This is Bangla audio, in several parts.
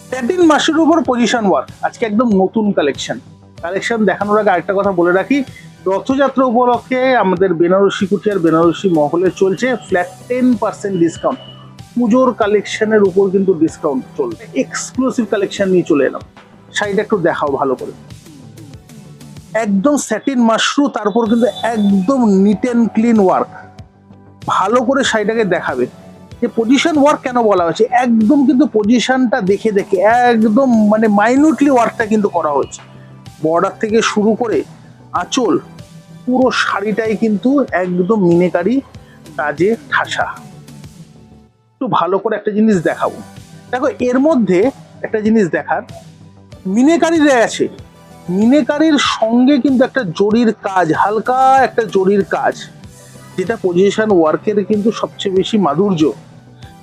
স্যাটিন মাসের উপর পজিশন ওয়ার্ক আজকে একদম নতুন কালেকশন দেখানোর আগে আরেকটা কথা বলে রাখি, রথযাত্রা উপলক্ষে আমাদের বেনারসি কুঠিয়ার বেনারসি মহলে চলছে ফ্ল্যাট 10% ডিসকাউন্ট। পুজোর কালেকশনের উপর কিন্তু ডিসকাউন্ট চলবে। এক্সক্লুসিভ কালেকশন নিয়ে চলে এলাম। শাড়িটা একটু দেখাও ভালো করে। একদম স্যাটিন মাশরু, তারপর কিন্তু একদম নিট অ্যান্ড ক্লিন ওয়ার্ক। ভালো করে শাড়িটাকে দেখাবে যে পজিশন ওয়ার্ক কেন বলা হয়েছে। একদম কিন্তু পজিশনটা দেখে দেখে একদম মানে মাইনিউটলি ওয়ার্কটা কিন্তু করা হয়েছে। বর্ডার থেকে শুরু করে আঁচল পুরো শাড়িটাই কিন্তু একদম মিনেকারি কাজে ঠাসা। একটু ভালো করে একটা জিনিস দেখাবো। দেখো এর মধ্যে একটা জিনিস দেখার, মিনেকারি আছে, মিনেকারির সঙ্গে কিন্তু একটা জরির কাজ, হালকা একটা জরির কাজ, যেটা পজিশন ওয়ার্কের কিন্তু সবচেয়ে বেশি মাধুর্য।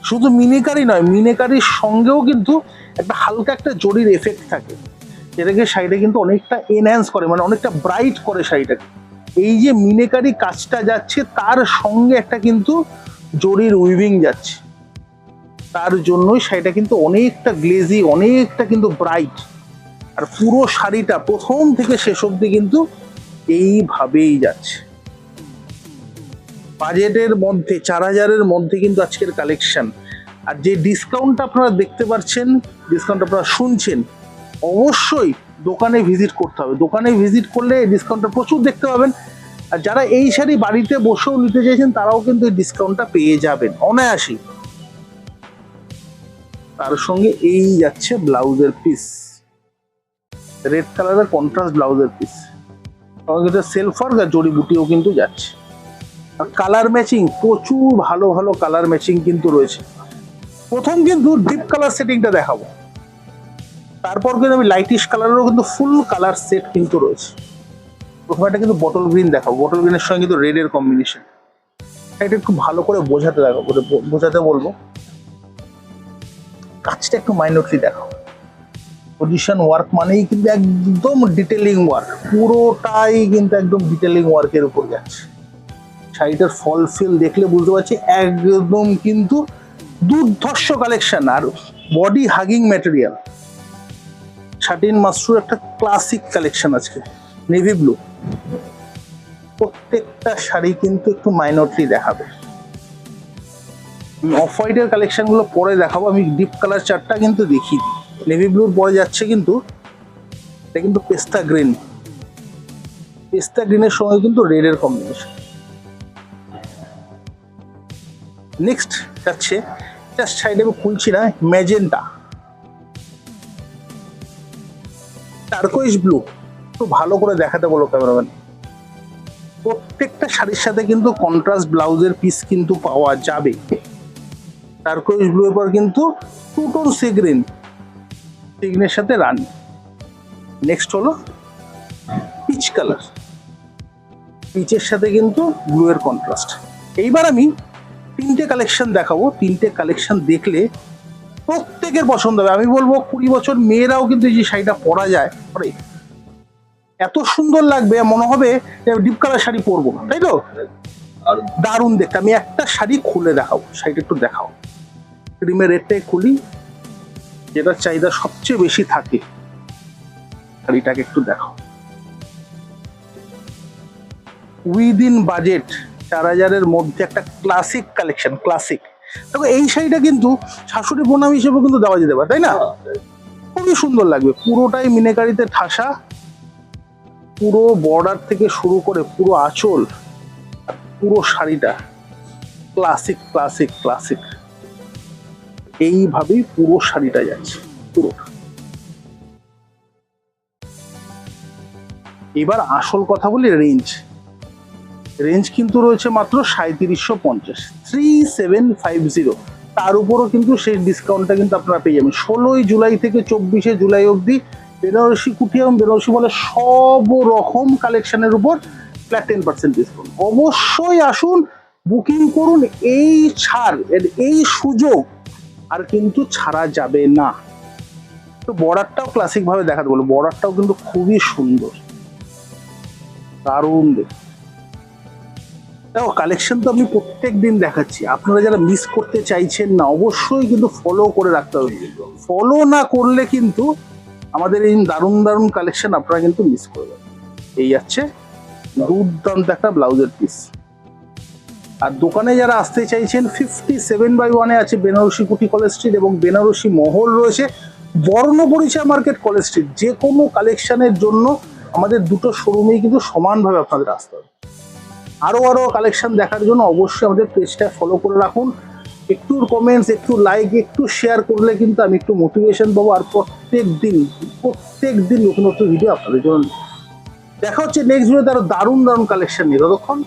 শুধু মিনেকারি নয়, মিনেকারির সঙ্গেও কিন্তু একটা হালকা একটা জরির এফেক্ট থাকে, যেটাকে শাড়িটা কিন্তু অনেকটা এনহ্যান্স করে, মানে অনেকটা ব্রাইট করে শাড়িটাকে। এই যে মিনেকারি কাজটা যাচ্ছে তার সঙ্গে একটা কিন্তু জরির উইভিং যাচ্ছে, তার জন্যই শাড়িটা কিন্তু অনেকটা গ্লেজি, অনেকটা কিন্তু ব্রাইট। আর পুরো শাড়িটা প্রথম থেকে শেষ অবধি কিন্তু এইভাবেই যাচ্ছে। বাজেটের মধ্যে 4000-এর মধ্যে কিন্তু আজকের কালেকশন। আর যে ডিসকাউন্ট আপনারা দেখতে পাচ্ছেন, ডিসকাউন্ট আপনারা শুনছেন, অবশ্যই দোকানে ভিজিট করতে হবে। দোকানে ভিজিট করলে এই ডিসকাউন্টটা প্রচুর দেখতে পাবেন। আর যারা এই শাড়ি বাড়িতে বসেও নিতে চাইছেন তারাও কিন্তু এই ডিসকাউন্টটা পেয়ে যাবেন অনায়াসেই। তার সঙ্গে এই যাচ্ছে ব্লাউজের পিস, রেড কালারের কন্ট্রাস্ট ব্লাউজের পিস, সেলফ ওয়ার্ক আর জড়ি বুটিও কিন্তু যাচ্ছে। আর কালার ম্যাচিং, প্রচুর ভালো ভালো কালার ম্যাচিং কিন্তু রয়েছে। প্রথম কিন্তু ডিপ কালার সেটিংটা দেখাবো, তারপর কিন্তু আমি লাইটিশ কালারেরও কিন্তু ফুল কালার সেট কিন্তু রয়েছে। প্রথমে একটা কিন্তু বটল গ্রিন দেখাবো, বটল গ্রিনের সঙ্গে কিন্তু রেডের কম্বিনেশন। এটা একটু ভালো করে বোঝাতে বলবো। কাজটা একটু মাইনরলি দেখাও। পজিশন ওয়ার্ক মানেই কিন্তু একদম ডিটেলিং ওয়ার্ক, পুরোটাই কিন্তু একদম ডিটেলিং ওয়ার্কের উপর যাচ্ছে। শাড়িটার ফল ফিল দেখলে বুঝতে পারছি একদম কিন্তু দুর্ধর্ষ কালেকশন। আর body hugging material, satin Mashrur একটা ক্লাসিক কালেকশন আজকে, নেভি ব্লু। প্রত্যেকটা শাড়ি কিন্তু একটু মাইনরলি দেখাবে। অফ হোয়াইটের কালেকশন গুলো পরে দেখাবো, আমি ডিপ কালার চারটা কিন্তু দেখিয়ে দিই। নেভি ব্লুর পরে যাচ্ছে কিন্তু এটা কিন্তু পেস্তা গ্রিন, পেস্তা গ্রিনের সঙ্গে কিন্তু রেডের কম্বিনেশন। নেক্সট যাচ্ছে, জাস্ট সাইডে আমি খুলছি না, ম্যাজেন্টা, টার্কোইশ ব্লু। একটু ভালো করে দেখাতে বলো ক্যামেরাম্যান। প্রত্যেকটা শাড়ির সাথে কিন্তু কন্ট্রাস্ট ব্লাউজের পিস কিন্তু পাওয়া যাবে। টার্কোইশ ব্লু এর পর কিন্তু two tone sea green, sea গ্রিনের সাথে রানি। নেক্সট হলো পিচ কালার, পিচের সাথে কিন্তু ব্লু এর কন্ট্রাস্ট। এইবার আমি তিনটে কালেকশন দেখাবো, তিনটে কালেকশন দেখলে প্রত্যেকের পছন্দ হবে। আমি বলবো 20 বছর মেয়েরাও কিন্তু এই যে শাড়িটা পরা যায়, পরে এত সুন্দর লাগবে, মনে হবে ডিপ কালার শাড়ি পরবো, তাই তো? দারুণ দেখতে। আমি একটা শাড়ি খুলে দেখাবো, শাড়িটা একটু দেখাও। ক্রিমের রেডটাই খুলি, যেটা চাহিদা সবচেয়ে বেশি থাকে, শাড়িটাকে একটু দেখাও। উইদিন বাজেট 4000-এর মধ্যে একটা ক্লাসিক কালেকশন, ক্লাসিক। দেখো এই শাড়িটা কিন্তু শাশুড়ি বোনাম হিসেবে কিন্তু দেওয়া যেতে পারে, তাই না? খুবই সুন্দর লাগবে, পুরোটাই মিনেকারিতে ঠাসা, পুরো বর্ডার থেকে শুরু করে পুরো আঁচল, পুরো শাড়িটা ক্লাসিক ক্লাসিক ক্লাসিক। এইভাবেই পুরো শাড়িটা যাচ্ছে পুরোটা। এবার আসল কথা বলি, রেঞ্জ কিন্তু রয়েছে মাত্র 3750, 3750। তার উপরও কিন্তু সেই ডিসকাউন্টটা কিন্তু আপনারা পেয়ে যাবেন। 16 জুলাই থেকে 24 জুলাই অবধি বেনারসি কুঠি এবং বেনারসি বলে সব রকম কালেকশনের উপর ফ্ল্যাট 10% ডিসকাউন্ট। অবশ্যই আসুন, বুকিং করুন। এই ছাড়, এই সুযোগ আর কিন্তু ছাড়া যাবে না। তো বর্ডারটাও ক্লাসিক ভাবে দেখাতে বলবো, বর্ডারটাও কিন্তু খুবই সুন্দর, দারুণ দেখতে। দেখো কালেকশন তো আমি প্রত্যেক দিন দেখাচ্ছি, আপনারা যারা মিস করতে চাইছেন না অবশ্যই কিন্তু ফলো করে রাখতে হবে। ফলো না করলে কিন্তু আমাদের এই দারুণ দারুণ কালেকশন আপনারা কিন্তু মিস করবেন। এই যাচ্ছে দুর্দান্ত একটা ব্লাউজের পিস। আর দোকানে যারা আসতে চাইছেন 57/1 আছে বেনারসি কুটি কলেজ স্ট্রিট, এবং বেনারসি মহল রয়েছে বর্ণপরিচয় মার্কেট কলেজ স্ট্রিট। যে কোনো কালেকশনের জন্য আমাদের দুটো শোরুমেই কিন্তু সমানভাবে আপনাদের আসতে হবে। আরো আরো কালেকশন দেখার জন্য অবশ্যই আমাদের পেজটা ফলো করে রাখুন। একটু কমেন্টস, একটু লাইক, একটু শেয়ার করলে কিন্তু আমি একটু মোটিভেশন পাবো, আর প্রত্যেক দিন নতুন নতুন ভিডিও আপনাদের জন্য। দেখা হচ্ছে নেক্সট ভিডিওতে আরো দারুণ দারুণ কালেকশন নিয়ে। ততক্ষণ